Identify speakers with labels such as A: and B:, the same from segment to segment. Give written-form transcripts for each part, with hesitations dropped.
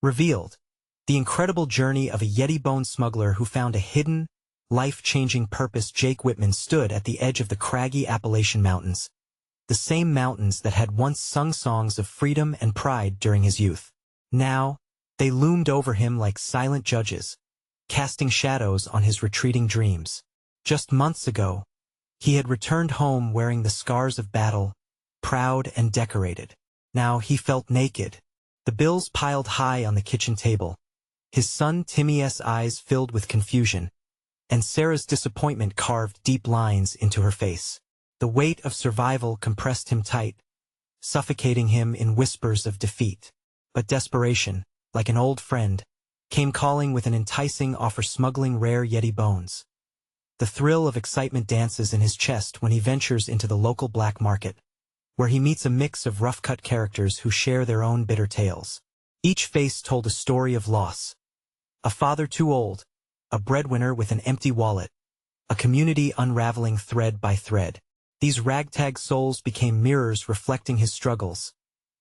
A: Revealed. The incredible journey of a Yeti bone smuggler who found a hidden, life-changing purpose. Jake Whitman stood at the edge of the craggy Appalachian Mountains, the same mountains that had once sung songs of freedom and pride during his youth. Now, they loomed over him like silent judges, casting shadows on his retreating dreams. Just months ago, he had returned home wearing the scars of battle, proud and decorated. Now he felt naked, the bills piled high on the kitchen table, his son Timmy's eyes filled with confusion, and Sarah's disappointment carved deep lines into her face. The weight of survival compressed him tight, suffocating him in whispers of defeat. But desperation, like an old friend, came calling with an enticing offer: smuggling rare Yeti bones. The thrill of excitement dances in his chest when he ventures into the local black market, where he meets a mix of rough-cut characters who share their own bitter tales. Each face told a story of loss. A father too old, a breadwinner with an empty wallet, a community unraveling thread by thread. These ragtag souls became mirrors reflecting his struggles,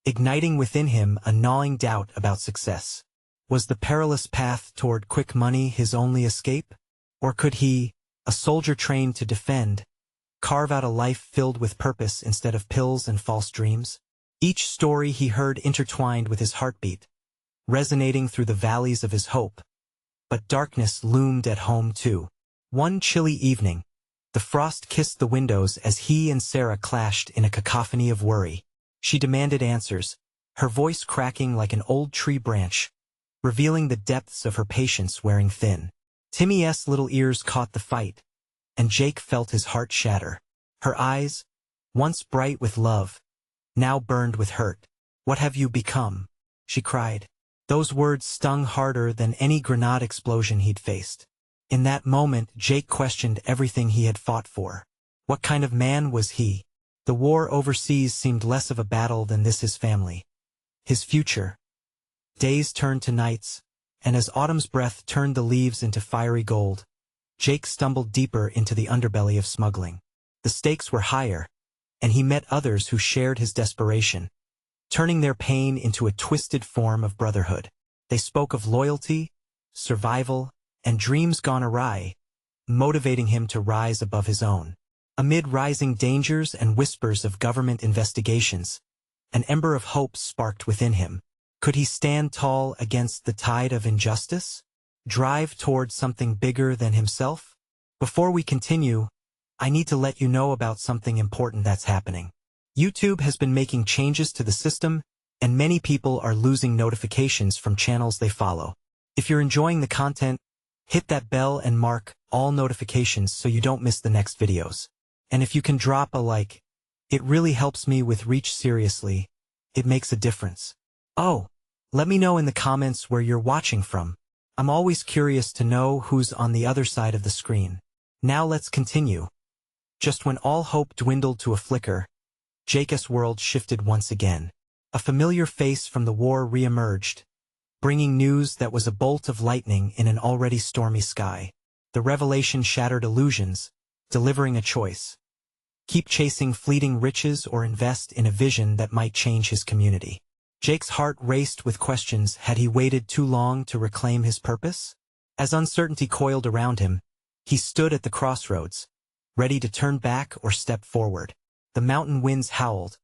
A: igniting within him a gnawing doubt about success. Was the perilous path toward quick money his only escape? Or could he, a soldier trained to defend, carve out a life filled with purpose instead of pills and false dreams? Each story he heard intertwined with his heartbeat, resonating through the valleys of his hope. But darkness loomed at home too. One chilly evening, the frost kissed the windows as he and Sarah clashed in a cacophony of worry. She demanded answers, her voice cracking like an old tree branch, revealing the depths of her patience wearing thin. Timmy's little ears caught the fight, and Jake felt his heart shatter. Her eyes, once bright with love, now burned with hurt. "What have you become?" she cried. Those words stung harder than any grenade explosion he'd faced. In that moment, Jake questioned everything he had fought for. What kind of man was he? The war overseas seemed less of a battle than this: his family, his future. Days turned to nights, and as autumn's breath turned the leaves into fiery gold, Jake stumbled deeper into the underbelly of smuggling. The stakes were higher, and he met others who shared his desperation, turning their pain into a twisted form of brotherhood. They spoke of loyalty, survival, and dreams gone awry, motivating him to rise above his own. Amid rising dangers and whispers of government investigations, an ember of hope sparked within him. Could he stand tall against the tide of injustice? Drive toward something bigger than himself? Before we continue, I need to let you know about something important that's happening. YouTube has been making changes to the system, and many people are losing notifications from channels they follow. If you're enjoying the content, hit that bell and mark all notifications so you don't miss the next videos. And if you can drop a like, it really helps me with reach. Seriously, it makes a difference. Oh, let me know in the comments where you're watching from. I'm always curious to know who's on the other side of the screen. Now let's continue. Just when all hope dwindled to a flicker, Jake's world shifted once again. A familiar face from the war re-emerged, bringing news that was a bolt of lightning in an already stormy sky. The revelation shattered illusions, delivering a choice: keep chasing fleeting riches or invest in a vision that might change his community. Jake's heart raced with questions. Had he waited too long to reclaim his purpose? As uncertainty coiled around him, he stood at the crossroads, ready to turn back or step forward. The mountain winds howled,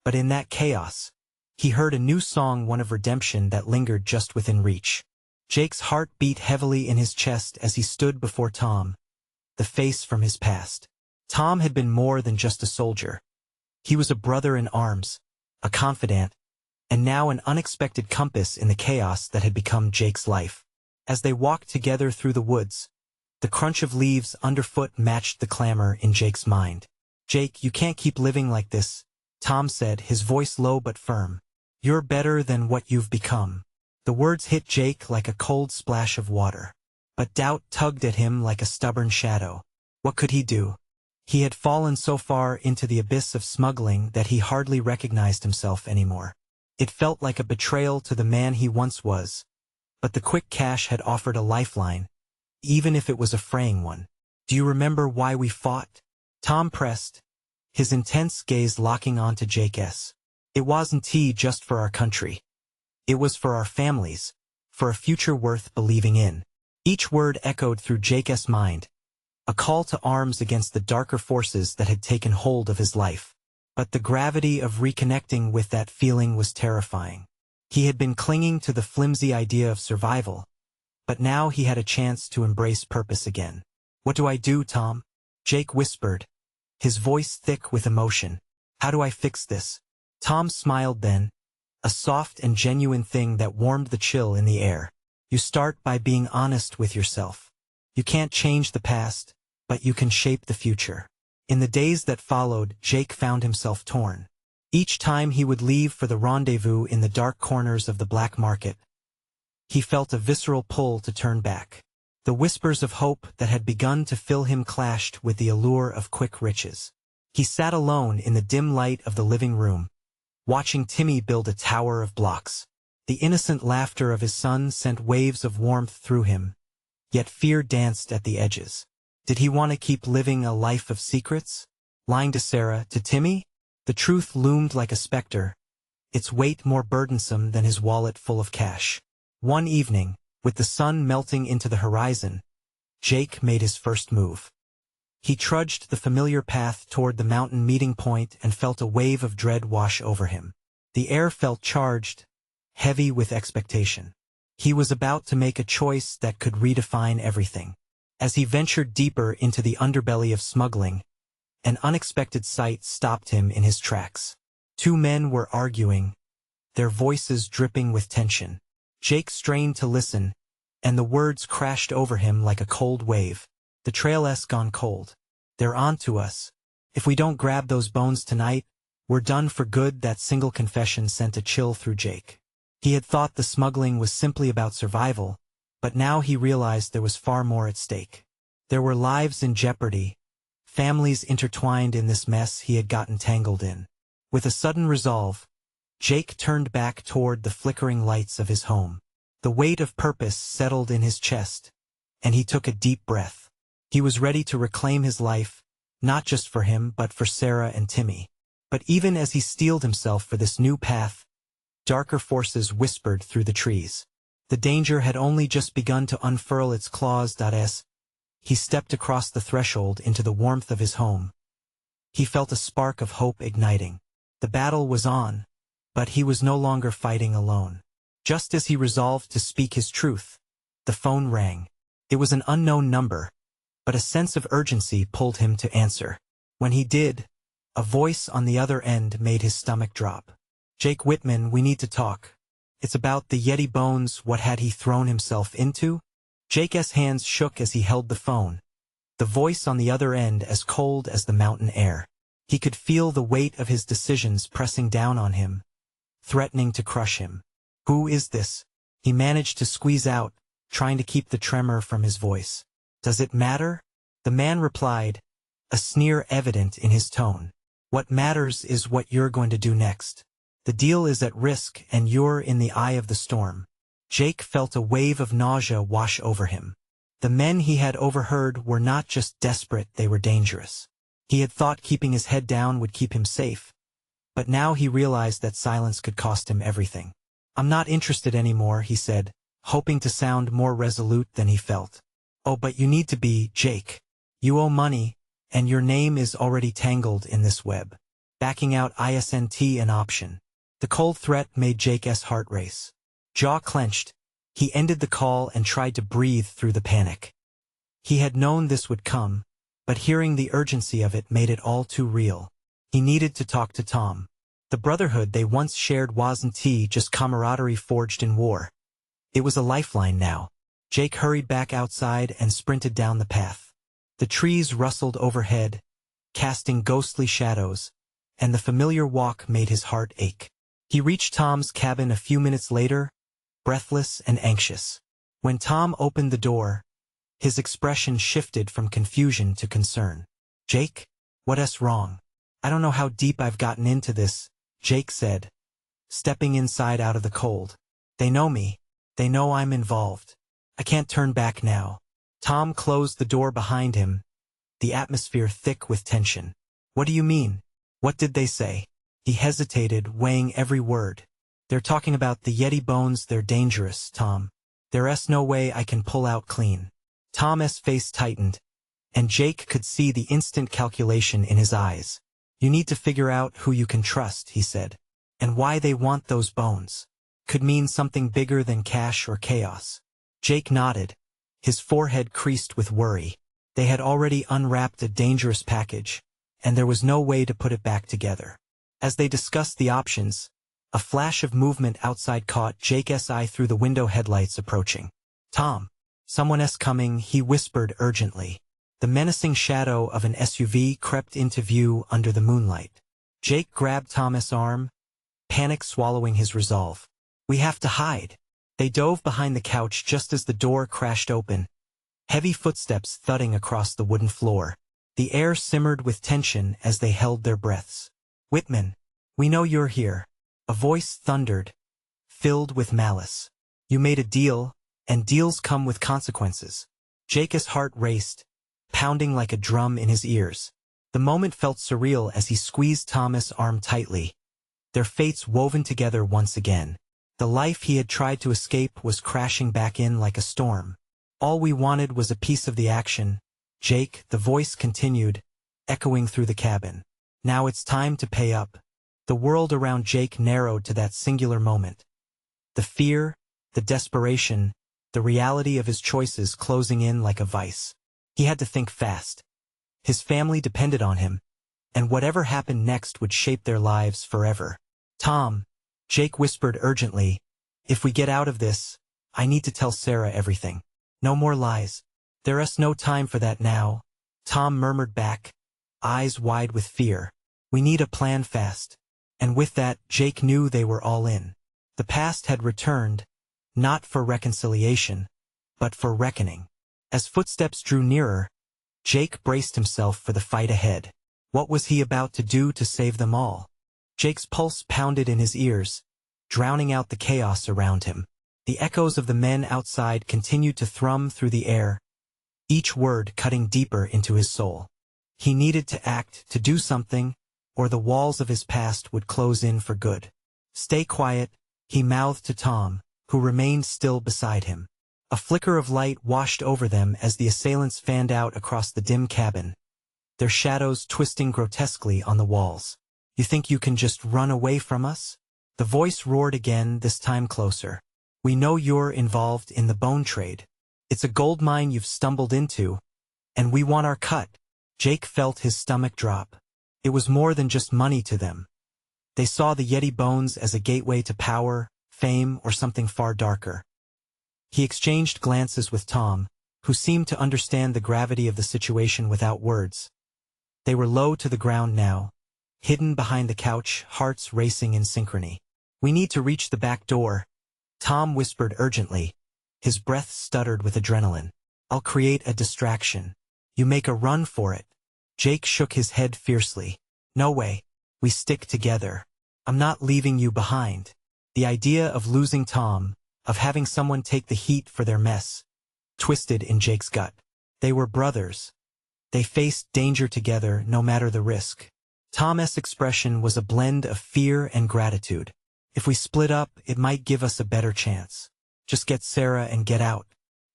A: but in that chaos, he heard a new song, one of redemption that lingered just within reach. Jake's heart beat heavily in his chest as he stood before Tom, the face from his past. Tom had been more than just a soldier. He was a brother in arms, a confidant, and now an unexpected compass in the chaos that had become Jake's life. As they walked together through the woods, the crunch of leaves underfoot matched the clamor in Jake's mind. "Jake, you can't keep living like this," Tom said, his voice low but firm. "You're better than what you've become." The words hit Jake like a cold splash of water. But doubt tugged at him like a stubborn shadow. What could he do? He had fallen so far into the abyss of smuggling that he hardly recognized himself anymore. It felt like a betrayal to the man he once was. But the quick cash had offered a lifeline, even if it was a fraying one. "Do you remember why we fought?" Tom pressed, his intense gaze locking onto Jake's. "It wasn't just for our country. It was for our families, for a future worth believing in. Each word echoed through Jake's mind, a call to arms against the darker forces that had taken hold of his life. But the gravity of reconnecting with that feeling was terrifying. He had been clinging to the flimsy idea of survival, but now he had a chance to embrace purpose again. "What do I do, Tom?" Jake whispered, his voice thick with emotion. "How do I fix this?" Tom smiled then, a soft and genuine thing that warmed the chill in the air. "You start by being honest with yourself. You can't change the past, but you can shape the future." In the days that followed, Jake found himself torn. Each time he would leave for the rendezvous in the dark corners of the black market, he felt a visceral pull to turn back. The whispers of hope that had begun to fill him clashed with the allure of quick riches. He sat alone in the dim light of the living room, watching Timmy build a tower of blocks. The innocent laughter of his son sent waves of warmth through him, yet fear danced at the edges. Did he want to keep living a life of secrets? Lying to Sarah, to Timmy? The truth loomed like a specter, its weight more burdensome than his wallet full of cash. One evening, with the sun melting into the horizon, Jake made his first move. He trudged the familiar path toward the mountain meeting point and felt a wave of dread wash over him. The air felt charged, heavy with expectation. He was about to make a choice that could redefine everything. As he ventured deeper into the underbelly of smuggling, an unexpected sight stopped him in his tracks. Two men were arguing, their voices dripping with tension. Jake strained to listen, and the words crashed over him like a cold wave. "The trail's gone cold. They're on to us. If we don't grab those bones tonight, we're done for good." That single confession sent a chill through Jake. He had thought the smuggling was simply about survival, but now he realized there was far more at stake. There were lives in jeopardy, families intertwined in this mess he had gotten tangled in. With a sudden resolve, Jake turned back toward the flickering lights of his home. The weight of purpose settled in his chest, and he took a deep breath. He was ready to reclaim his life, not just for him but for Sarah and Timmy. But even as he steeled himself for this new path, darker forces whispered through the trees. The danger had only just begun to unfurl its claws. As he stepped across the threshold into the warmth of his home, he felt a spark of hope igniting. The battle was on, but he was no longer fighting alone. Just as he resolved to speak his truth, the phone rang. It was an unknown number, but a sense of urgency pulled him to answer. When he did, a voice on the other end made his stomach drop. "Jake Whitman, we need to talk. It's about the Yeti bones. What had he thrown himself into?" Jake's hands shook as he held the phone, the voice on the other end as cold as the mountain air. He could feel the weight of his decisions pressing down on him, threatening to crush him. "Who is this?" he managed to squeeze out, trying to keep the tremor from his voice. "Does it matter?" The man replied, a sneer evident in his tone. "What matters is what you're going to do next. The deal is at risk and you're in the eye of the storm." Jake felt a wave of nausea wash over him. The men he had overheard were not just desperate, they were dangerous. He had thought keeping his head down would keep him safe, but now he realized that silence could cost him everything. "I'm not interested anymore," he said, hoping to sound more resolute than he felt. "Oh, but you need to be, Jake. You owe money, and your name is already tangled in this web. Backing out isn't an option." The cold threat made Jake's heart race. Jaw clenched, he ended the call and tried to breathe through the panic. He had known this would come, but hearing the urgency of it made it all too real. He needed to talk to Tom. The brotherhood they once shared wasn't just camaraderie forged in war. It was a lifeline now. Jake hurried back outside and sprinted down the path. The trees rustled overhead, casting ghostly shadows, and the familiar walk made his heart ache. He reached Tom's cabin a few minutes later, breathless and anxious. When Tom opened the door, his expression shifted from confusion to concern. "Jake, what's wrong?" "I don't know how deep I've gotten into this," Jake said, stepping inside out of the cold. "They know me. They know I'm involved. I can't turn back now." Tom closed the door behind him, the atmosphere thick with tension. "What do you mean? What did they say?" He hesitated, weighing every word. "They're talking about the Yeti bones. They're dangerous, Tom. There's no way I can pull out clean. Tom's face tightened, and Jake could see the instant calculation in his eyes. You need to figure out who you can trust, he said. And why they want those bones. Could mean something bigger than cash or chaos. Jake nodded, his forehead creased with worry. They had already unwrapped a dangerous package, and there was no way to put it back together. As they discussed the options, a flash of movement outside caught Jake's eye through the window headlights approaching. Tom, someone's coming, he whispered urgently. The menacing shadow of an SUV crept into view under the moonlight. Jake grabbed Tom's arm, panic swallowing his resolve. We have to hide. They dove behind the couch just as the door crashed open, heavy footsteps thudding across the wooden floor. The air simmered with tension as they held their breaths. Whitman, we know you're here. A voice thundered, filled with malice. You made a deal, and deals come with consequences. Jake's heart raced, pounding like a drum in his ears. The moment felt surreal as he squeezed Tom's arm tightly, their fates woven together once again. The life he had tried to escape was crashing back in like a storm. All we wanted was a piece of the action, Jake, the voice continued, echoing through the cabin. Now it's time to pay up. The world around Jake narrowed to that singular moment. The fear, the desperation, the reality of his choices closing in like a vice. He had to think fast. His family depended on him, and whatever happened next would shape their lives forever. Tom, Jake whispered urgently, if we get out of this, I need to tell Sarah everything. No more lies. There's no time for that now, Tom murmured back, eyes wide with fear. We need a plan fast. And with that, Jake knew they were all in. The past had returned, not for reconciliation, but for reckoning. As footsteps drew nearer, Jake braced himself for the fight ahead. What was he about to do to save them all? Jake's pulse pounded in his ears, drowning out the chaos around him. The echoes of the men outside continued to thrum through the air, each word cutting deeper into his soul. He needed to act, to do something, or the walls of his past would close in for good. Stay quiet, he mouthed to Tom, who remained still beside him. A flicker of light washed over them as the assailants fanned out across the dim cabin, their shadows twisting grotesquely on the walls. You think you can just run away from us? The voice roared again, this time closer. We know you're involved in the bone trade. It's a gold mine you've stumbled into, and we want our cut. Jake felt his stomach drop. It was more than just money to them. They saw the Yeti bones as a gateway to power, fame, or something far darker. He exchanged glances with Tom, who seemed to understand the gravity of the situation without words. They were low to the ground now, hidden behind the couch, hearts racing in synchrony. We need to reach the back door, Tom whispered urgently. His breath stuttered with adrenaline. I'll create a distraction. You make a run for it. Jake shook his head fiercely. No way. We stick together. I'm not leaving you behind. The idea of losing Tom, of having someone take the heat for their mess, twisted in Jake's gut. They were brothers. They faced danger together no matter the risk. Tom's expression was a blend of fear and gratitude. If we split up, it might give us a better chance. Just get Sarah and get out.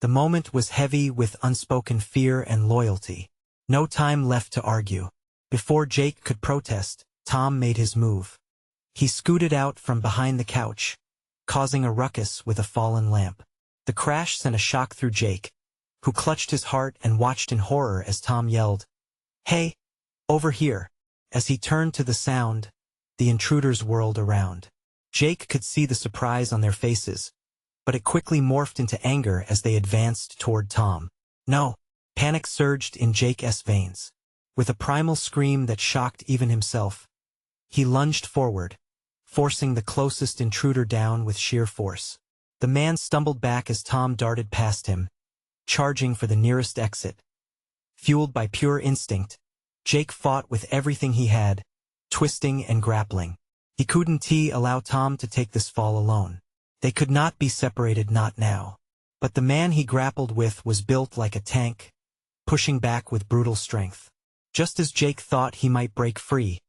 A: The moment was heavy with unspoken fear and loyalty. No time left to argue. Before Jake could protest, Tom made his move. He scooted out from behind the couch, causing a ruckus with a fallen lamp. The crash sent a shock through Jake, who clutched his heart and watched in horror as Tom yelled, "Hey, over here!" As he turned to the sound, the intruders whirled around. Jake could see the surprise on their faces, but it quickly morphed into anger as they advanced toward Tom. No! Panic surged in Jake's veins. With a primal scream that shocked even himself, he lunged forward, forcing the closest intruder down with sheer force. The man stumbled back as Tom darted past him, charging for the nearest exit. Fueled by pure instinct, Jake fought with everything he had, twisting and grappling. He couldn't allow Tom to take this fall alone. They could not be separated, not now. But the man he grappled with was built like a tank, pushing back with brutal strength. Just as Jake thought he might break free,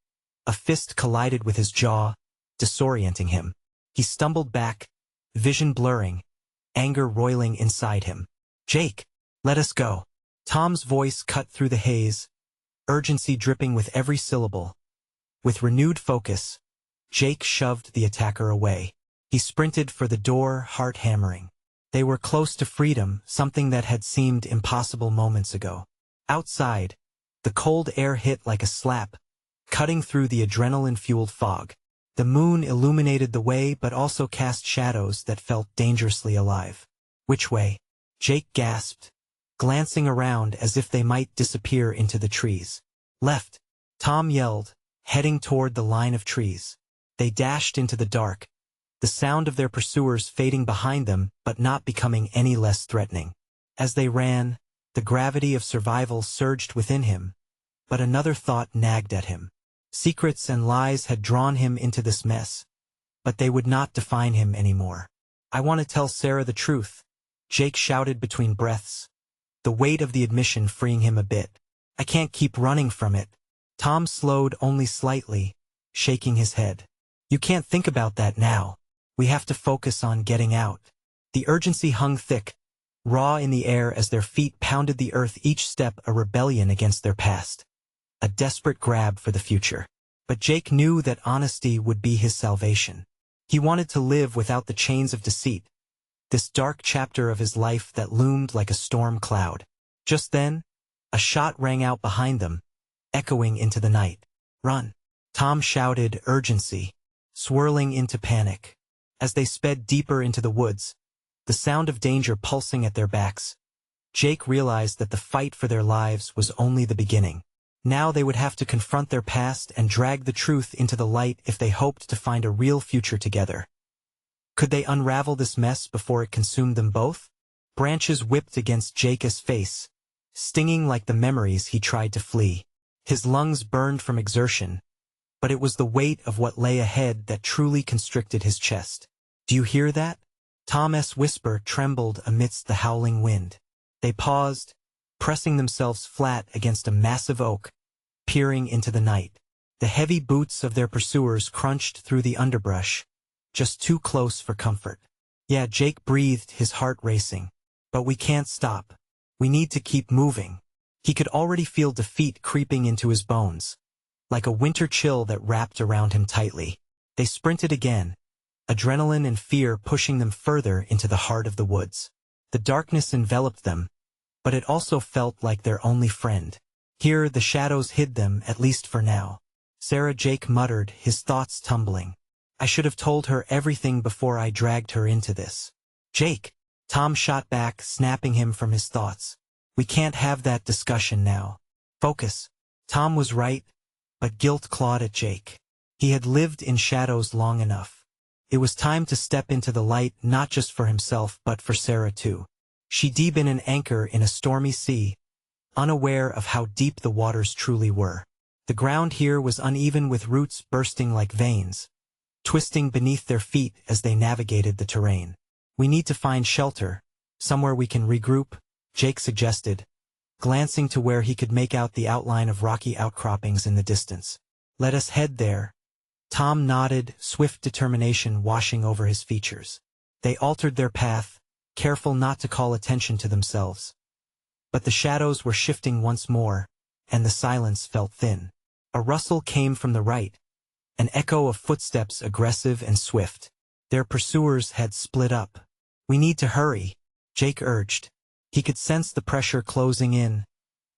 A: a fist collided with his jaw, disorienting him. He stumbled back, vision blurring, anger roiling inside him. "Jake, let us go." Tom's voice cut through the haze, urgency dripping with every syllable. With renewed focus, Jake shoved the attacker away. He sprinted for the door, heart hammering. They were close to freedom, something that had seemed impossible moments ago. Outside, the cold air hit like a slap, cutting through the adrenaline-fueled fog. The moon illuminated the way but also cast shadows that felt dangerously alive. "Which way?" Jake gasped, glancing around as if they might disappear into the trees. "Left," Tom yelled, heading toward the line of trees. They dashed into the dark, the sound of their pursuers fading behind them but not becoming any less threatening. As they ran, the gravity of survival surged within him, but another thought nagged at him. Secrets and lies had drawn him into this mess, but they would not define him anymore. "I want to tell Sarah the truth," Jake shouted between breaths, the weight of the admission freeing him a bit. "I can't keep running from it." Tom slowed only slightly, shaking his head. "You can't think about that now. We have to focus on getting out." The urgency hung thick, raw in the air as their feet pounded the earth, each step a rebellion against their past, a desperate grab for the future. But Jake knew that honesty would be his salvation. He wanted to live without the chains of deceit, this dark chapter of his life that loomed like a storm cloud. Just then, a shot rang out behind them, echoing into the night. "Run!" Tom shouted, urgency swirling into panic. As they sped deeper into the woods, the sound of danger pulsing at their backs, Jake realized that the fight for their lives was only the beginning. Now they would have to confront their past and drag the truth into the light if they hoped to find a real future together. Could they unravel this mess before it consumed them both? Branches whipped against Jake's face, stinging like the memories he tried to flee. His lungs burned from exertion, but it was the weight of what lay ahead that truly constricted his chest. "Do you hear that?" Tom's whisper trembled amidst the howling wind. They paused, pressing themselves flat against a massive oak, peering into the night. The heavy boots of their pursuers crunched through the underbrush, just too close for comfort. "Yeah," Jake breathed, his heart racing. "But we can't stop. We need to keep moving." He could already feel defeat creeping into his bones, like a winter chill that wrapped around him tightly. They sprinted again, adrenaline and fear pushing them further into the heart of the woods. The darkness enveloped them, but it also felt like their only friend. Here the shadows hid them, at least for now. "Sarah," Jake muttered, his thoughts tumbling. "I should have told her everything before I dragged her into this." "Jake!" Tom shot back, snapping him from his thoughts. "We can't have that discussion now. Focus." Tom was right, but guilt clawed at Jake. He had lived in shadows long enough. It was time to step into the light, not just for himself but for Sarah too. She'd been an anchor in a stormy sea, unaware of how deep the waters truly were. The ground here was uneven, with roots bursting like veins, twisting beneath their feet as they navigated the terrain. "We need to find shelter, somewhere we can regroup," Jake suggested, glancing to where he could make out the outline of rocky outcroppings in the distance. "Let us head there." Tom nodded, swift determination washing over his features. They altered their path, careful not to call attention to themselves. But the shadows were shifting once more, and the silence felt thin. A rustle came from the right, an echo of footsteps, aggressive and swift. Their pursuers had split up. "We need to hurry," Jake urged. He could sense the pressure closing in,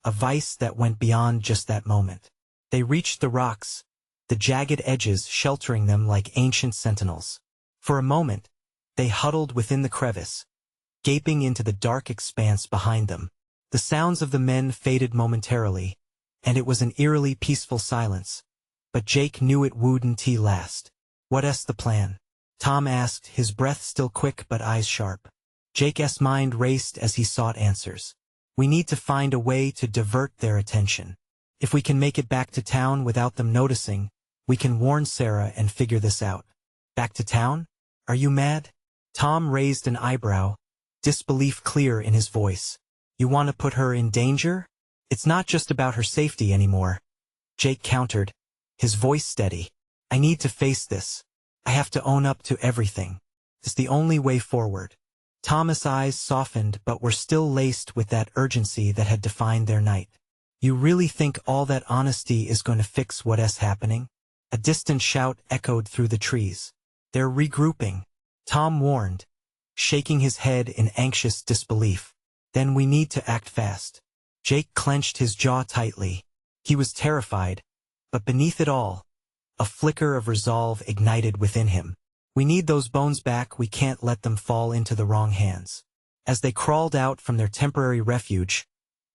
A: a vice that went beyond just that moment. They reached the rocks, the jagged edges sheltering them like ancient sentinels. For a moment, they huddled within the crevice, gaping into the dark expanse behind them. The sounds of the men faded momentarily, and it was an eerily peaceful silence. But Jake knew it wouldn't last. "What's the plan?" Tom asked, his breath still quick but eyes sharp. Jake's mind raced as he sought answers. "We need to find a way to divert their attention. If we can make it back to town without them noticing, we can warn Sarah and figure this out." "Back to town? Are you mad?" Tom raised an eyebrow, disbelief clear in his voice. "You want to put her in danger? It's not just about her safety anymore," Jake countered, his voice steady. "I need to face this. I have to own up to everything. It's the only way forward." Tom's eyes softened but were still laced with that urgency that had defined their night. You really think all that honesty is going to fix what's happening? A distant shout echoed through the trees. They're regrouping, Tom warned, shaking his head in anxious disbelief. Then we need to act fast. Jake clenched his jaw tightly. He was terrified, but beneath it all, a flicker of resolve ignited within him. We need those bones back, we can't let them fall into the wrong hands. As they crawled out from their temporary refuge,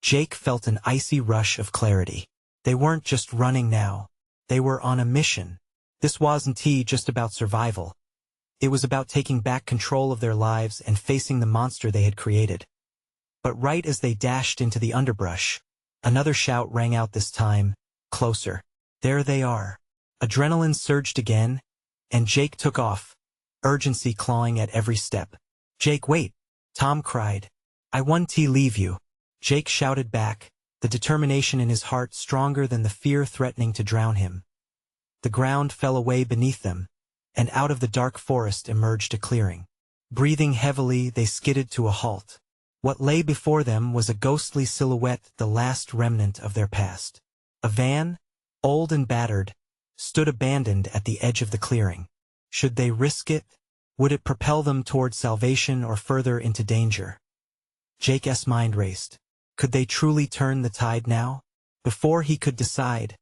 A: Jake felt an icy rush of clarity. They weren't just running now. They were on a mission. This wasn't just about survival. It was about taking back control of their lives and facing the monster they had created. But right as they dashed into the underbrush, another shout rang out, this time, closer. There they are. Adrenaline surged again, and Jake took off, urgency clawing at every step. Jake, wait! Tom cried. I won't leave you. Jake shouted back, the determination in his heart stronger than the fear threatening to drown him. The ground fell away beneath them, and out of the dark forest emerged a clearing. Breathing heavily, they skidded to a halt. What lay before them was a ghostly silhouette, the last remnant of their past. A van, old and battered, stood abandoned at the edge of the clearing. Should they risk it? Would it propel them toward salvation or further into danger? Jake's mind raced. Could they truly turn the tide now? Before he could decide,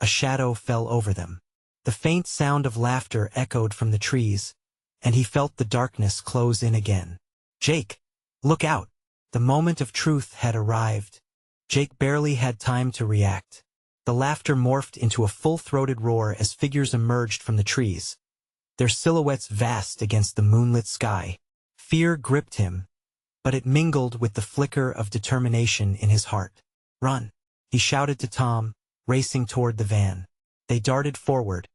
A: a shadow fell over them. The faint sound of laughter echoed from the trees, and he felt the darkness close in again. Jake, look out! The moment of truth had arrived. Jake barely had time to react. The laughter morphed into a full-throated roar as figures emerged from the trees, their silhouettes vast against the moonlit sky. Fear gripped him, but it mingled with the flicker of determination in his heart. Run! He shouted to Tom, racing toward the van. They darted forward,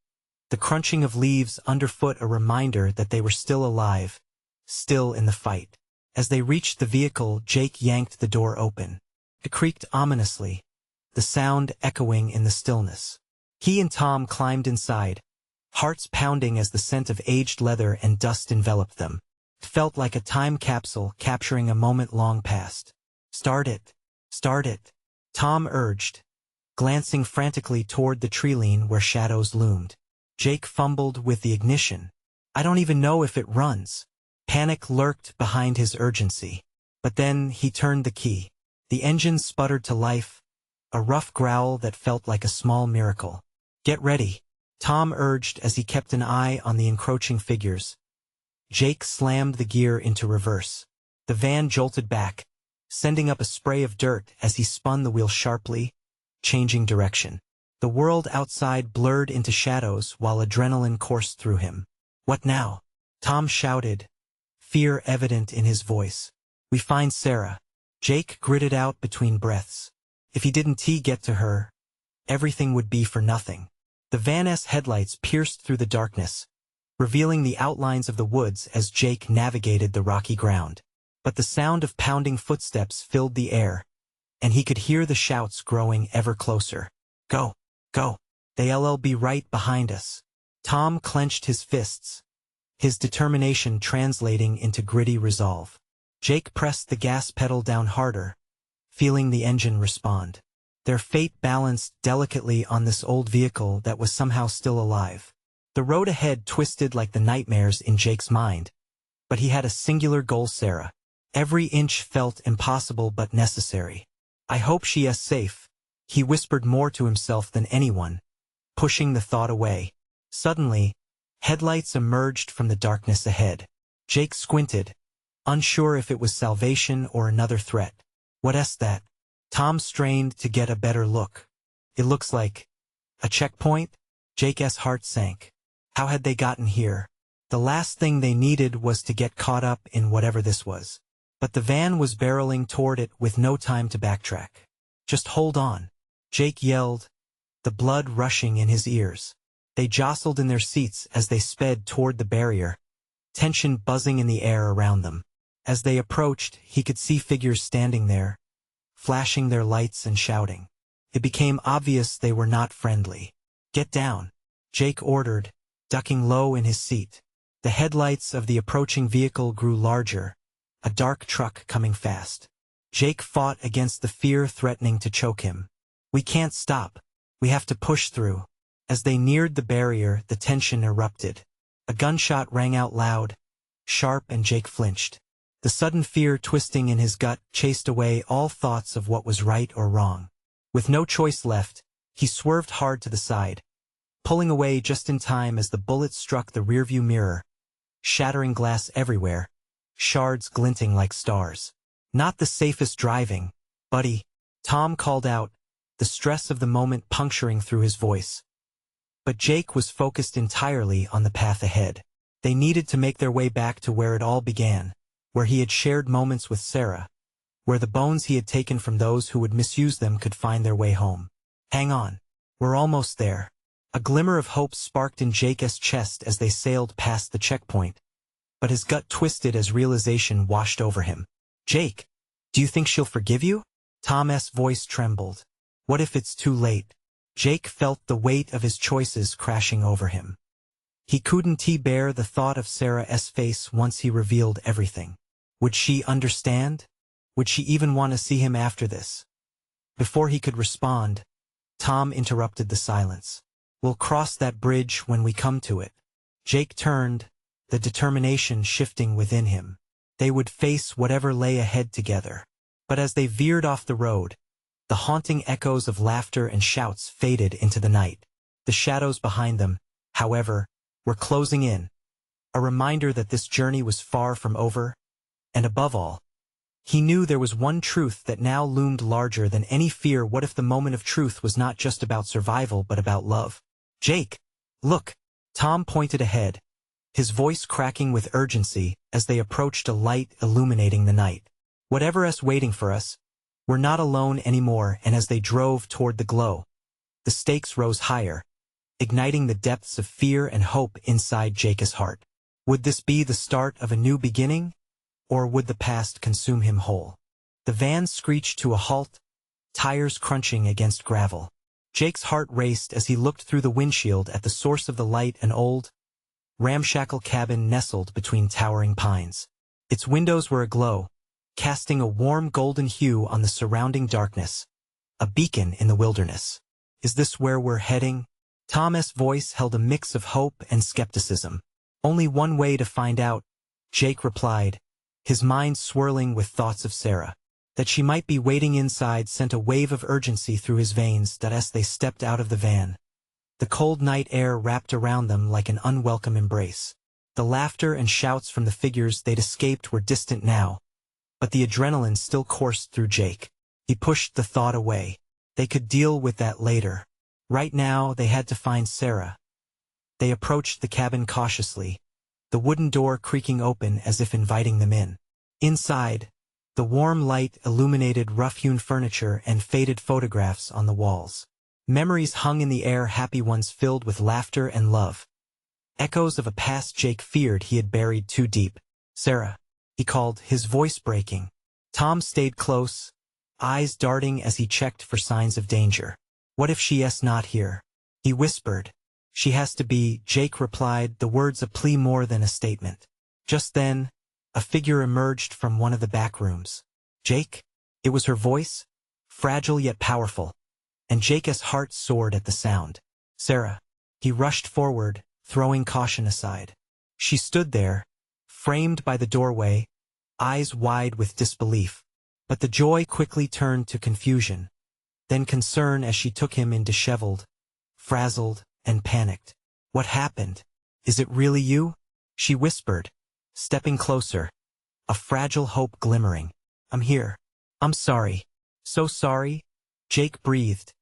A: the crunching of leaves underfoot a reminder that they were still alive, still in the fight. As they reached the vehicle, Jake yanked the door open. It creaked ominously, the sound echoing in the stillness. He and Tom climbed inside, hearts pounding as the scent of aged leather and dust enveloped them. It felt like a time capsule capturing a moment long past. Start it. Start it. Tom urged, glancing frantically toward the tree-line where shadows loomed. Jake fumbled with the ignition. I don't even know if it runs. Panic lurked behind his urgency. But then he turned the key. The engine sputtered to life, a rough growl that felt like a small miracle. Get ready, Tom urged as he kept an eye on the encroaching figures. Jake slammed the gear into reverse. The van jolted back, sending up a spray of dirt as he spun the wheel sharply, changing direction. The world outside blurred into shadows while adrenaline coursed through him. What now? Tom shouted, fear evident in his voice. We find Sarah. Jake gritted out between breaths. If he didn't get to her, everything would be for nothing. The van's headlights pierced through the darkness, revealing the outlines of the woods as Jake navigated the rocky ground. But the sound of pounding footsteps filled the air, and he could hear the shouts growing ever closer. Go, go, they'll be right behind us. Tom clenched his fists, his determination translating into gritty resolve. Jake pressed the gas pedal down harder, feeling the engine respond. Their fate balanced delicately on this old vehicle that was somehow still alive. The road ahead twisted like the nightmares in Jake's mind, but he had a singular goal: Sarah. Every inch felt impossible but necessary. I hope she is safe, he whispered more to himself than anyone, pushing the thought away. Suddenly, headlights emerged from the darkness ahead. Jake squinted, unsure if it was salvation or another threat. What's that? Tom strained to get a better look. It looks like a checkpoint? Jake's heart sank. How had they gotten here? The last thing they needed was to get caught up in whatever this was. But the van was barreling toward it with no time to backtrack. Just hold on, Jake yelled, the blood rushing in his ears. They jostled in their seats as they sped toward the barrier, tension buzzing in the air around them. As they approached, he could see figures standing there, flashing their lights and shouting. It became obvious they were not friendly. Get down, Jake ordered, ducking low in his seat. The headlights of the approaching vehicle grew larger, a dark truck coming fast. Jake fought against the fear threatening to choke him. We can't stop. We have to push through. As they neared the barrier, the tension erupted. A gunshot rang out loud, sharp, and Jake flinched. The sudden fear twisting in his gut chased away all thoughts of what was right or wrong. With no choice left, he swerved hard to the side, pulling away just in time as the bullet struck the rearview mirror, shattering glass everywhere, shards glinting like stars. Not the safest driving, buddy, Tom called out, the stress of the moment puncturing through his voice. But Jake was focused entirely on the path ahead. They needed to make their way back to where it all began, where he had shared moments with Sarah, where the bones he had taken from those who would misuse them could find their way home. Hang on. We're almost there. A glimmer of hope sparked in Jake's chest as they sailed past the checkpoint, but his gut twisted as realization washed over him. Jake, do you think she'll forgive you? Tom's voice trembled. What if it's too late? Jake felt the weight of his choices crashing over him. He couldn't bear the thought of Sarah's face once he revealed everything. Would she understand? Would she even want to see him after this? Before he could respond, Tom interrupted the silence. We'll cross that bridge when we come to it. Jake turned, the determination shifting within him. They would face whatever lay ahead together. But as they veered off the road, the haunting echoes of laughter and shouts faded into the night. The shadows behind them, however, were closing in, a reminder that this journey was far from over, and above all, he knew there was one truth that now loomed larger than any fear. What if the moment of truth was not just about survival but about love? Jake, look! Tom pointed ahead, his voice cracking with urgency as they approached a light illuminating the night. Whatever's waiting for us, we're not alone anymore. And as they drove toward the glow, the stakes rose higher, igniting the depths of fear and hope inside Jake's heart. Would this be the start of a new beginning, or would the past consume him whole? The van screeched to a halt, tires crunching against gravel. Jake's heart raced as he looked through the windshield at the source of the light, an old, ramshackle cabin nestled between towering pines. Its windows were aglow, casting a warm golden hue on the surrounding darkness, a beacon in the wilderness. Is this where we're heading? Tom's voice held a mix of hope and skepticism. Only one way to find out, Jake replied, his mind swirling with thoughts of Sarah. That she might be waiting inside sent a wave of urgency through his veins. That as they stepped out of the van, the cold night air wrapped around them like an unwelcome embrace. The laughter and shouts from the figures they'd escaped were distant now, but the adrenaline still coursed through Jake. He pushed the thought away. They could deal with that later. Right now, they had to find Sarah. They approached the cabin cautiously, the wooden door creaking open as if inviting them in. Inside, the warm light illuminated rough-hewn furniture and faded photographs on the walls. Memories hung in the air, happy ones filled with laughter and love. Echoes of a past Jake feared he had buried too deep. Sarah, he called, his voice breaking. Tom stayed close, eyes darting as he checked for signs of danger. What if she's not here? He whispered. She has to be, Jake replied, the words a plea more than a statement. Just then, a figure emerged from one of the back rooms. Jake? It was her voice, fragile yet powerful, and Jake's heart soared at the sound. Sarah. He rushed forward, throwing caution aside. She stood there, framed by the doorway, eyes wide with disbelief. But the joy quickly turned to confusion, then concern as she took him in, disheveled, frazzled, and panicked. What happened? Is it really you? She whispered, stepping closer, a fragile hope glimmering. I'm here. I'm sorry. So sorry, Jake breathed,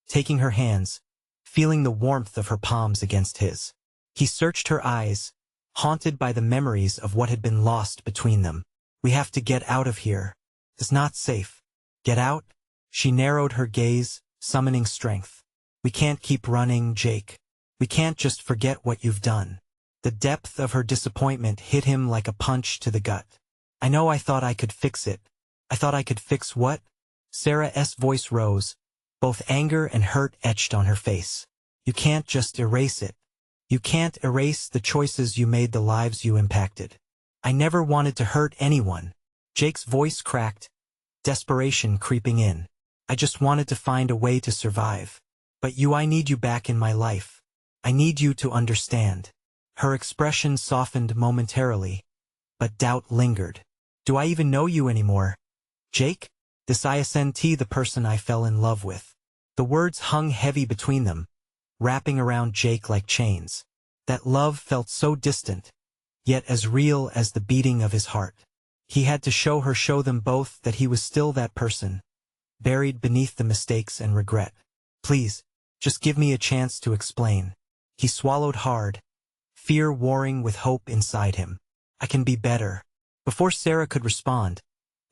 A: taking her hands, feeling the warmth of her palms against his. He searched her eyes, haunted by the memories of what had been lost between them. We have to get out of here. It's not safe. Get out? She narrowed her gaze, summoning strength. We can't keep running, Jake. We can't just forget what you've done. The depth of her disappointment hit him like a punch to the gut. I know. I thought I could fix it. I thought I could fix what? Sarah's voice rose, both anger and hurt etched on her face. You can't just erase it. You can't erase the choices you made, the lives you impacted. I never wanted to hurt anyone, Jake's voice cracked, desperation creeping in. I just wanted to find a way to survive. But I need you back in my life. I need you to understand. Her expression softened momentarily, but doubt lingered. Do I even know you anymore? Jake? This isn't the person I fell in love with. The words hung heavy between them, wrapping around Jake like chains. That love felt so distant, yet as real as the beating of his heart. He had to show them both that he was still that person, buried beneath the mistakes and regret. Please, just give me a chance to explain. He swallowed hard, fear warring with hope inside him. I can be better. Before Sarah could respond,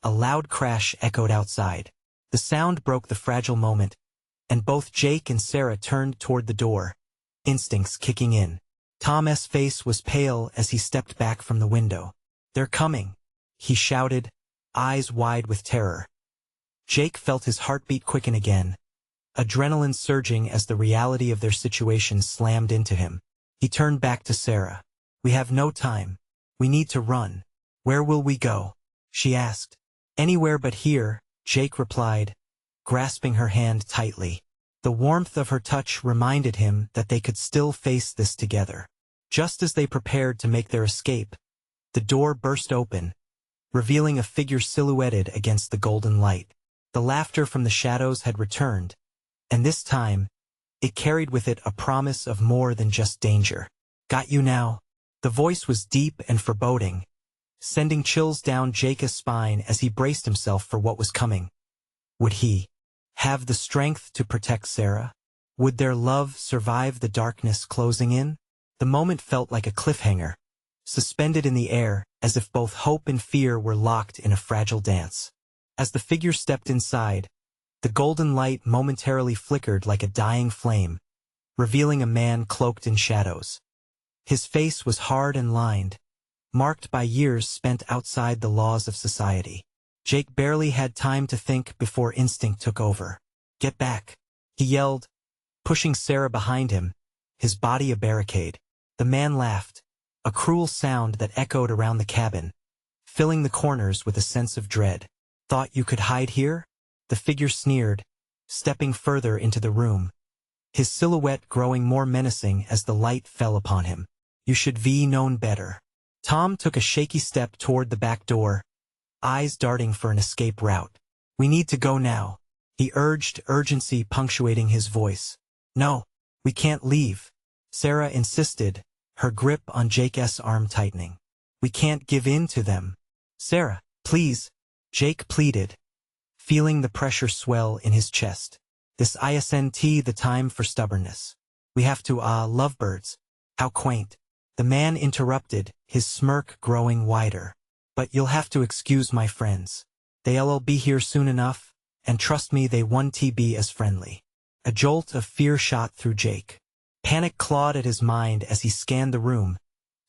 A: a loud crash echoed outside. The sound broke the fragile moment, and both Jake and Sarah turned toward the door, instincts kicking in. Tom's face was pale as he stepped back from the window. They're coming, he shouted, eyes wide with terror. Jake felt his heartbeat quicken again, adrenaline surging as the reality of their situation slammed into him. He turned back to Sarah. We have no time. We need to run. Where will we go? She asked. Anywhere but here, Jake replied, grasping her hand tightly. The warmth of her touch reminded him that they could still face this together. Just as they prepared to make their escape, the door burst open, revealing a figure silhouetted against the golden light. The laughter from the shadows had returned, and this time, it carried with it a promise of more than just danger. Got you now? The voice was deep and foreboding, sending chills down Jake's spine as he braced himself for what was coming. Would he have the strength to protect Sarah? Would their love survive the darkness closing in? The moment felt like a cliffhanger, suspended in the air as if both hope and fear were locked in a fragile dance. As the figure stepped inside, the golden light momentarily flickered like a dying flame, revealing a man cloaked in shadows. His face was hard and lined, marked by years spent outside the laws of society. Jake barely had time to think before instinct took over. Get back, he yelled, pushing Sarah behind him, his body a barricade. The man laughed, a cruel sound that echoed around the cabin, filling the corners with a sense of dread. Thought you could hide here? The figure sneered, stepping further into the room, his silhouette growing more menacing as the light fell upon him. You should be known better. Tom took a shaky step toward the back door, eyes darting for an escape route. We need to go now, he urged, urgency punctuating his voice. No, we can't leave, Sarah insisted, her grip on Jake's arm tightening. We can't give in to them. Sarah, please, Jake pleaded, feeling the pressure swell in his chest. This isn't the time for stubbornness. We have to, lovebirds. How quaint. The man interrupted, his smirk growing wider. But you'll have to excuse my friends. They'll be here soon enough, and trust me they won't be as friendly. A jolt of fear shot through Jake. Panic clawed at his mind as he scanned the room,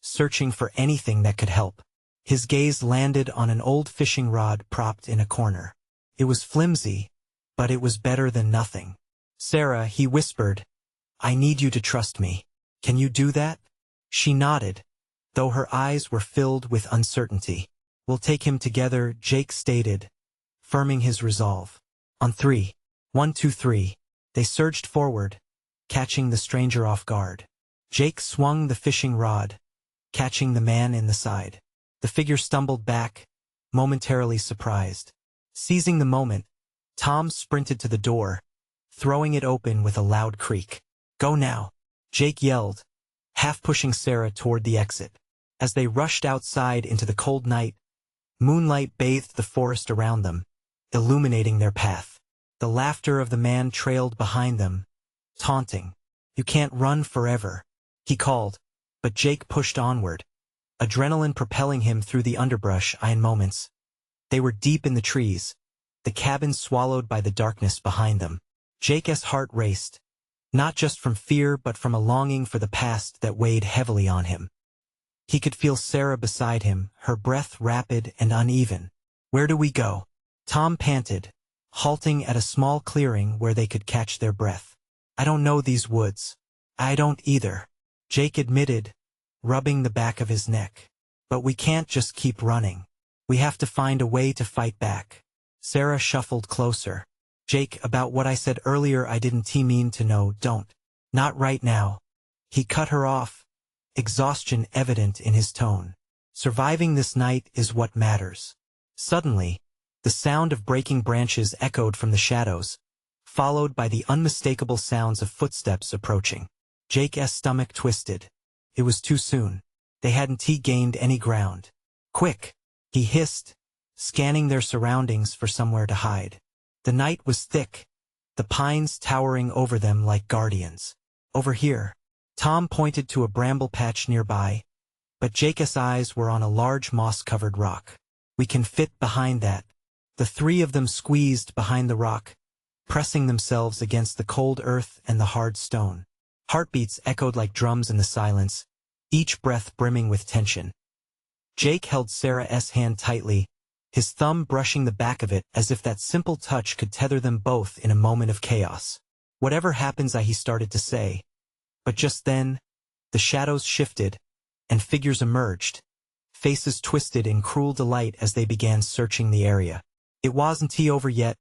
A: searching for anything that could help. His gaze landed on an old fishing rod propped in a corner. It was flimsy, but it was better than nothing. Sarah, he whispered, I need you to trust me. Can you do that? She nodded, though her eyes were filled with uncertainty. We'll take him together, Jake stated, firming his resolve. On 3. 1, 2, 3. They surged forward, catching the stranger off guard. Jake swung the fishing rod, catching the man in the side. The figure stumbled back, momentarily surprised. Seizing the moment, Tom sprinted to the door, throwing it open with a loud creak. Go now, Jake yelled, half pushing Sarah toward the exit. As they rushed outside into the cold night, moonlight bathed the forest around them, illuminating their path. The laughter of the man trailed behind them, taunting. You can't run forever, he called, but Jake pushed onward, adrenaline propelling him through the underbrush in moments. They were deep in the trees, the cabin swallowed by the darkness behind them. Jake's heart raced, not just from fear but from a longing for the past that weighed heavily on him. He could feel Sarah beside him, her breath rapid and uneven. Where do we go? Tom panted, halting at a small clearing where they could catch their breath. I don't know these woods. I don't either, Jake admitted, rubbing the back of his neck. But we can't just keep running. We have to find a way to fight back. Sarah shuffled closer. Jake, about what I said earlier, I didn't mean to know, don't. Not right now. He cut her off, exhaustion evident in his tone. Surviving this night is what matters. Suddenly, the sound of breaking branches echoed from the shadows, followed by the unmistakable sounds of footsteps approaching. Jake's stomach twisted. It was too soon. They hadn't gained any ground. Quick, he hissed, scanning their surroundings for somewhere to hide. The night was thick, the pines towering over them like guardians. Over here. Tom pointed to a bramble patch nearby, but Jake's eyes were on a large moss-covered rock. We can fit behind that. The three of them squeezed behind the rock, pressing themselves against the cold earth and the hard stone. Heartbeats echoed like drums in the silence, each breath brimming with tension. Jake held Sarah's hand tightly, his thumb brushing the back of it as if that simple touch could tether them both in a moment of chaos. Whatever happens, he started to say. But just then, the shadows shifted, and figures emerged, faces twisted in cruel delight as they began searching the area. It wasn't over yet,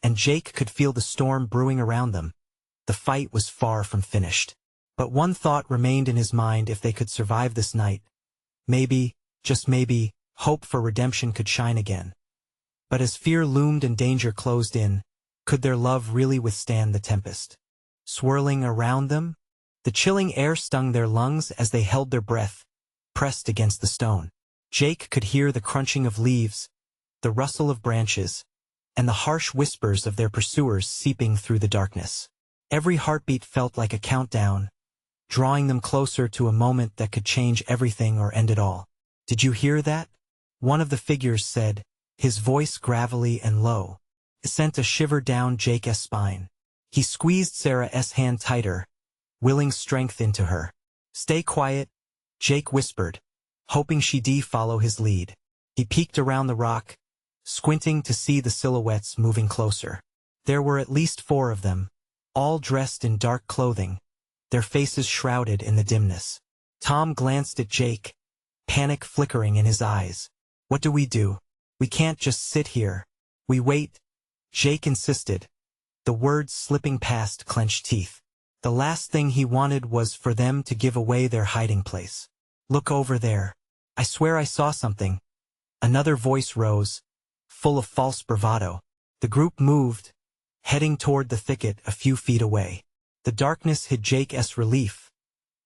A: and Jake could feel the storm brewing around them. The fight was far from finished. But one thought remained in his mind: if they could survive this night, maybe, just maybe, hope for redemption could shine again. But as fear loomed and danger closed in, could their love really withstand the tempest? Swirling around them, the chilling air stung their lungs as they held their breath, pressed against the stone. Jake could hear the crunching of leaves, the rustle of branches, and the harsh whispers of their pursuers seeping through the darkness. Every heartbeat felt like a countdown, drawing them closer to a moment that could change everything or end it all. "Did you hear that?" one of the figures said, his voice gravelly and low. It sent a shiver down Jake's spine. He squeezed Sarah's hand tighter, willing strength into her. "Stay quiet," Jake whispered, hoping she'd follow his lead. He peeked around the rock, squinting to see the silhouettes moving closer. There were at least 4 of them, all dressed in dark clothing, their faces shrouded in the dimness. Tom glanced at Jake, panic flickering in his eyes. "What do we do? We can't just sit here. We wait," Jake insisted, the words slipping past clenched teeth. The last thing he wanted was for them to give away their hiding place. "Look over there. I swear I saw something." Another voice rose, full of false bravado. The group moved, heading toward the thicket a few feet away. The darkness hid Jake's relief.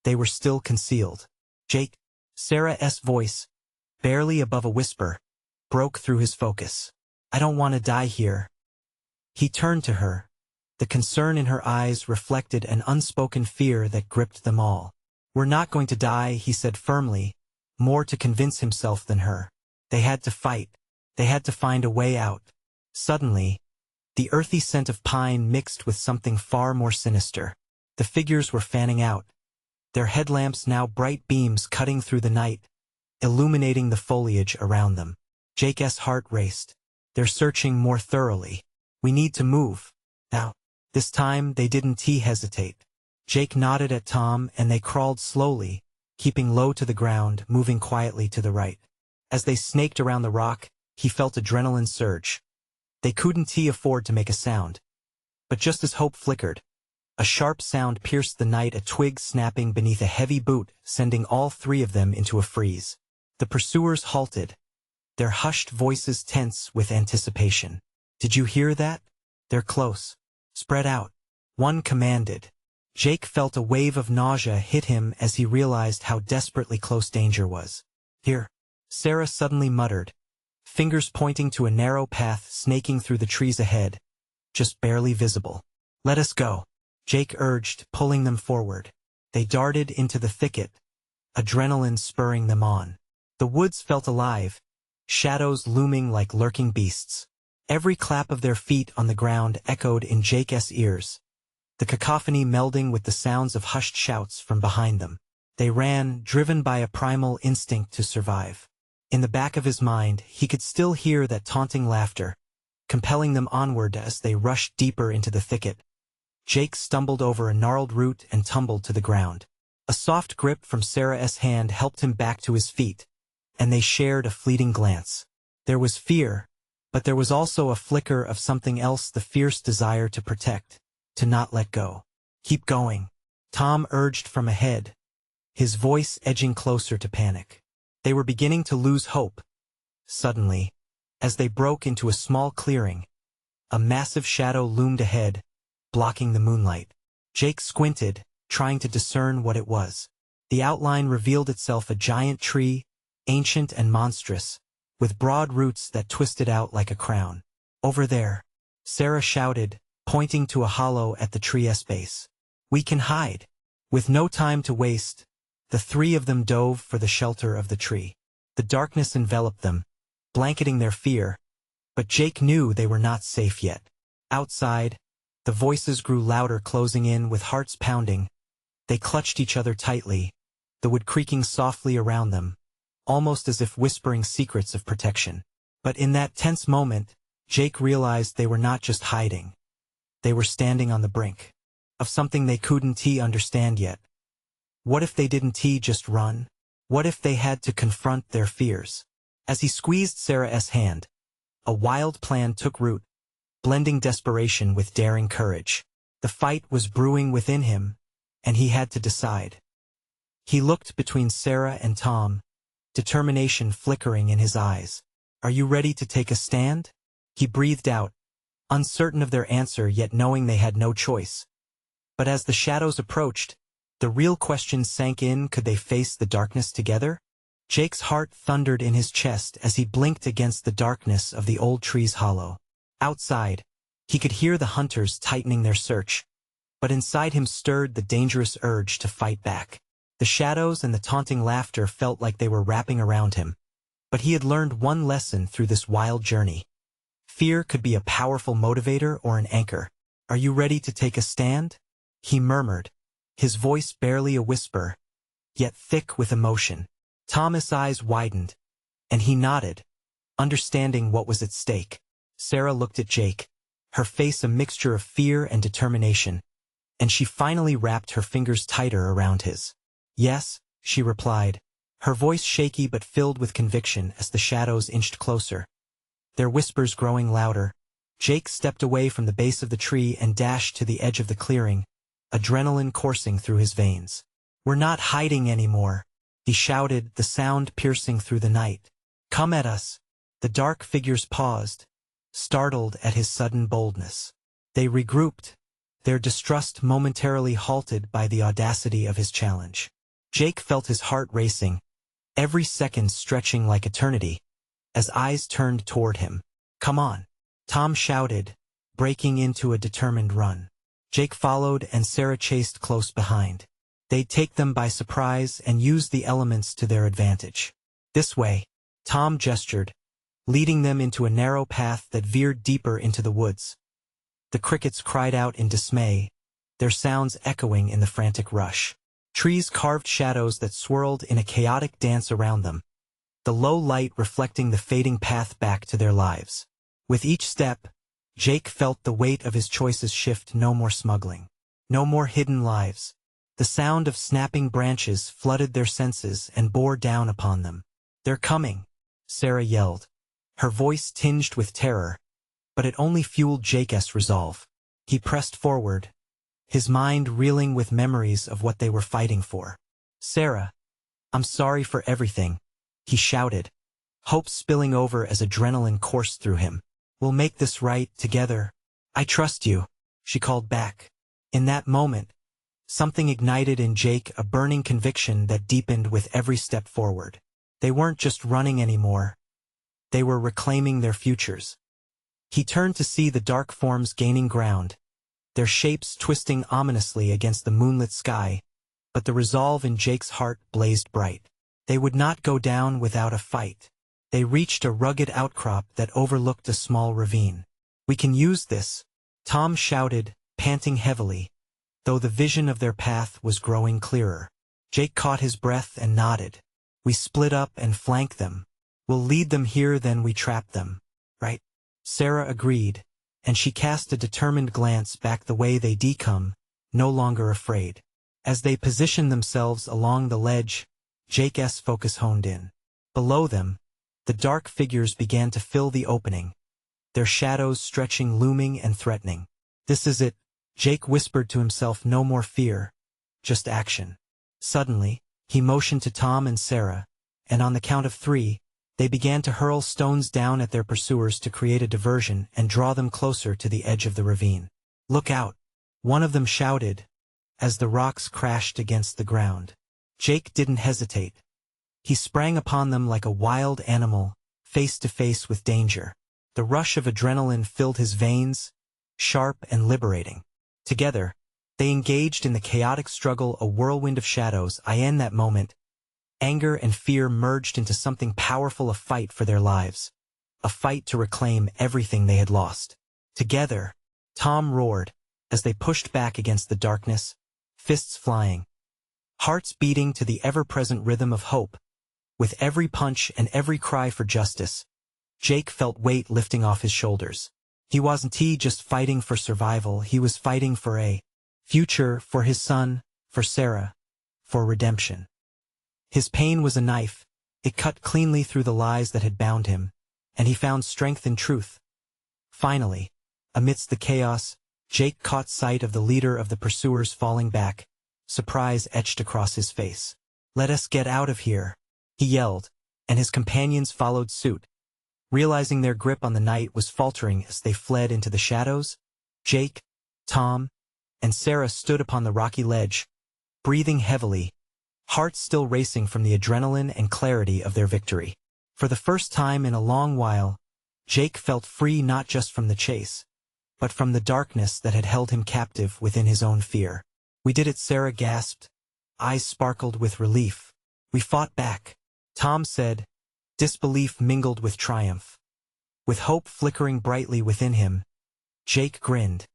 A: They were still concealed. "Jake," Sarah's voice, barely above a whisper, broke through his focus. "I don't want to die here." He turned to her. The concern in her eyes reflected an unspoken fear that gripped them all. "We're not going to die," he said firmly, more to convince himself than her. They had to fight. They had to find a way out. Suddenly, the earthy scent of pine mixed with something far more sinister. The figures were fanning out, their headlamps now bright beams cutting through the night, illuminating the foliage around them. Jake's heart raced. "They're searching more thoroughly. We need to move. Now." This time they didn't hesitate. Jake nodded at Tom and they crawled slowly, keeping low to the ground, moving quietly to the right. As they snaked around the rock, he felt adrenaline surge. They couldn't afford to make a sound. But just as hope flickered, a sharp sound pierced the night, a twig snapping beneath a heavy boot, sending all 3 of them into a freeze. The pursuers halted, their hushed voices tense with anticipation. "Did you hear that? They're close. Spread out," one commanded. Jake felt a wave of nausea hit him as he realized how desperately close danger was. "Here," Sarah suddenly muttered, fingers pointing to a narrow path snaking through the trees ahead, just barely visible. "Let us go," Jake urged, pulling them forward. They darted into the thicket, adrenaline spurring them on. The woods felt alive, shadows looming like lurking beasts. Every clap of their feet on the ground echoed in Jake's ears, the cacophony melding with the sounds of hushed shouts from behind them. They ran, driven by a primal instinct to survive. In the back of his mind, he could still hear that taunting laughter, compelling them onward as they rushed deeper into the thicket. Jake stumbled over a gnarled root and tumbled to the ground. A soft grip from Sarah's hand helped him back to his feet, and they shared a fleeting glance. There was fear, but there was also a flicker of something else, the fierce desire to protect, to not let go. Keep going, Tom urged from ahead, his voice edging closer to panic. They were beginning to lose hope. Suddenly, as they broke into a small clearing, a massive shadow loomed ahead, blocking the moonlight. Jake squinted, trying to discern what it was. The outline revealed itself a giant tree, ancient and monstrous, with broad roots that twisted out like a crown. Over there, Sarah shouted, pointing to a hollow at the tree's base. We can hide. With no time to waste, the three of them dove for the shelter of the tree. The darkness enveloped them, blanketing their fear, but Jake knew they were not safe yet. Outside, the voices grew louder, closing in with hearts pounding. They clutched each other tightly, the wood creaking softly around them, almost as if whispering secrets of protection. But in that tense moment, Jake realized they were not just hiding. They were standing on the brink of something they couldn't understand yet. What if they didn't just run? What if they had to confront their fears? As he squeezed Sarah's hand, a wild plan took root, blending desperation with daring courage. The fight was brewing within him, and he had to decide. He looked between Sarah and Tom, determination flickering in his eyes. Are you ready to take a stand? He breathed out, uncertain of their answer yet knowing they had no choice. But as the shadows approached, the real question sank in: could they face the darkness together? Jake's heart thundered in his chest as he blinked against the darkness of the old tree's hollow. Outside, he could hear the hunters tightening their search, but inside him stirred the dangerous urge to fight back. The shadows and the taunting laughter felt like they were wrapping around him. But he had learned one lesson through this wild journey. Fear could be a powerful motivator or an anchor. Are you ready to take a stand? He murmured, his voice barely a whisper, yet thick with emotion. Tom's eyes widened, and he nodded, understanding what was at stake. Sarah looked at Jake, her face a mixture of fear and determination, and she finally wrapped her fingers tighter around his. Yes, she replied, her voice shaky but filled with conviction as the shadows inched closer. Their whispers growing louder, Jake stepped away from the base of the tree and dashed to the edge of the clearing, adrenaline coursing through his veins. We're not hiding anymore, he shouted, the sound piercing through the night. Come at us. The dark figures paused, startled at his sudden boldness. They regrouped, their distrust momentarily halted by the audacity of his challenge. Jake felt his heart racing, every second stretching like eternity, as eyes turned toward him. Come on, Tom shouted, breaking into a determined run. Jake followed and Sarah chased close behind. They'd take them by surprise and use the elements to their advantage. This way, Tom gestured, leading them into a narrow path that veered deeper into the woods. The crickets cried out in dismay, their sounds echoing in the frantic rush. Trees carved shadows that swirled in a chaotic dance around them, the low light reflecting the fading path back to their lives. With each step, Jake felt the weight of his choices shift. No more smuggling. No more hidden lives. The sound of snapping branches flooded their senses and bore down upon them. They're coming, Sarah yelled, her voice tinged with terror, but it only fueled Jake's resolve. He pressed forward, his mind reeling with memories of what they were fighting for. Sarah, I'm sorry for everything, he shouted, hope spilling over as adrenaline coursed through him. We'll make this right together. I trust you, she called back. In that moment, something ignited in Jake, a burning conviction that deepened with every step forward. They weren't just running anymore. They were reclaiming their futures. He turned to see the dark forms gaining ground, their shapes twisting ominously against the moonlit sky, but the resolve in Jake's heart blazed bright. They would not go down without a fight. They reached a rugged outcrop that overlooked a small ravine. We can use this, Tom shouted, panting heavily, though the vision of their path was growing clearer. Jake caught his breath and nodded. We split up and flank them. We'll lead them here, then we trap them. Right? Sarah agreed, and she cast a determined glance back the way they'd come, no longer afraid. As they positioned themselves along the ledge, Jake's focus honed in. Below them, the The dark figures began to fill the opening, their shadows stretching, looming and threatening. "This is it," Jake whispered to himself, "no more fear, just action." Suddenly, he motioned to Tom and Sarah, and on the count of 3, they began to hurl stones down at their pursuers to create a diversion and draw them closer to the edge of the ravine. "Look out!" one of them shouted, as the rocks crashed against the ground. Jake didn't hesitate. He sprang upon them like a wild animal, face to face with danger. The rush of adrenaline filled his veins, sharp and liberating. Together, they engaged in the chaotic struggle, a whirlwind of shadows. In that moment, anger and fear merged into something powerful, a fight for their lives, a fight to reclaim everything they had lost. Together, Tom roared, as they pushed back against the darkness, fists flying, hearts beating to the ever-present rhythm of hope. With every punch and every cry for justice, Jake felt weight lifting off his shoulders. He wasn't just fighting for survival, he was fighting for a future, for his son, for Sarah, for redemption. His pain was a knife. It cut cleanly through the lies that had bound him, and he found strength in truth. Finally, amidst the chaos, Jake caught sight of the leader of the pursuers falling back, surprise etched across his face. "Let us get out of here," he yelled, and his companions followed suit. Realizing their grip on the night was faltering as they fled into the shadows, Jake, Tom, and Sarah stood upon the rocky ledge, breathing heavily, hearts still racing from the adrenaline and clarity of their victory. For the first time in a long while, Jake felt free, not just from the chase, but from the darkness that had held him captive within his own fear. "We did it," Sarah gasped, eyes sparkled with relief. "We fought back," Tom said, disbelief mingled with triumph. With hope flickering brightly within him, Jake grinned.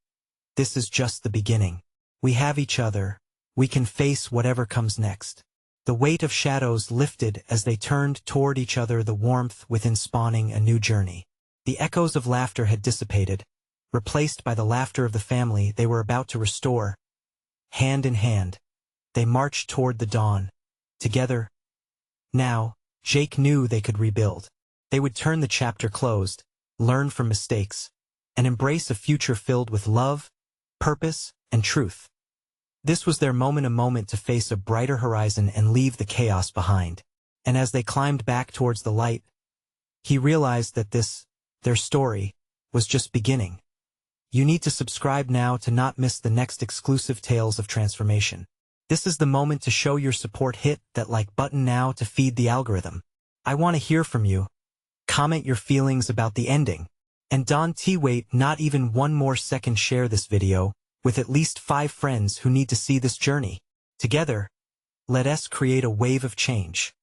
A: "This is just the beginning. We have each other. We can face whatever comes next." The weight of shadows lifted as they turned toward each other, the warmth within spawning a new journey. The echoes of laughter had dissipated, replaced by the laughter of the family they were about to restore. Hand in hand, they marched toward the dawn. Together. Now, Jake knew they could rebuild. They would turn the chapter closed, learn from mistakes, and embrace a future filled with love, purpose, and truth. This was their moment, a moment to face a brighter horizon and leave the chaos behind. And as they climbed back towards the light, he realized that their story, was just beginning. You need to subscribe now to not miss the next exclusive Tales of Transformation. This is the moment to show your support. Hit that like button now to feed the algorithm. I want to hear from you. Comment your feelings about the ending. And wait not even one more second, share this video with at least 5 friends who need to see this journey. Together, let us create a wave of change.